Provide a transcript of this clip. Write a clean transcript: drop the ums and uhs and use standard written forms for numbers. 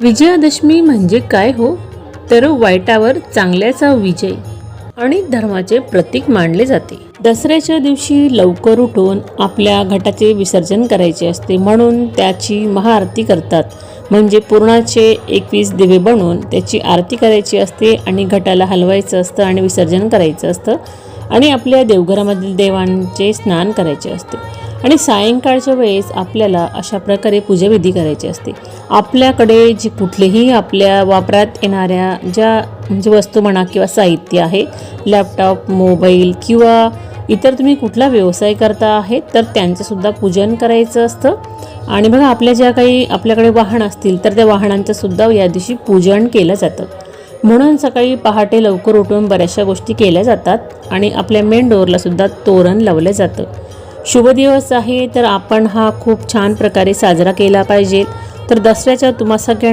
विजयादशमी म्हणजे काय हो, तर वाईटावर चांगल्याचा विजय आणि धर्माचे प्रतीक मानले जाते। दसऱ्याच्या दिवशी लवकर उठून आपल्या घटाचे विसर्जन करायचे असते, म्हणून त्याची महाआरती करतात। म्हणजे पुरणाचे 21 दिवे बनवून त्याची आरती करायची असते आणि घटाला हलवायचं असतं आणि विसर्जन करायचं असतं आणि आपल्या देवघरामधील देवांचे स्नान करायचे असते। आणि सायंकाळच्या वेळेस आपल्याला अशा प्रकारे पूजाविधी करायची असते। आपल्याकडे जी कुठलेही आपल्या वापरात येणाऱ्या ज्या म्हणजे वस्तू म्हणा किंवा साहित्य आहे, लॅपटॉप, मोबाईल किंवा इतर तुम्ही कुठला व्यवसाय करता आहे तर त्यांचंसुद्धा पूजन करायचं असतं। आणि बघा, आपल्या ज्या काही आपल्याकडे वाहन असतील तर त्या वाहनांचं सुद्धा या दिवशी पूजन केलं जातं। म्हणून सकाळी पहाटे लवकर उठून बऱ्याचशा गोष्टी केल्या जातात आणि आपल्या मेन डोअरला सुद्धा तोरण लावलं जातं। शुभ दिवस आहे, तर आपण हा खूप छान प्रकारे साजरा केला पाहिजे। तर दसऱ्याच्या तुम्हा सगळ्यांना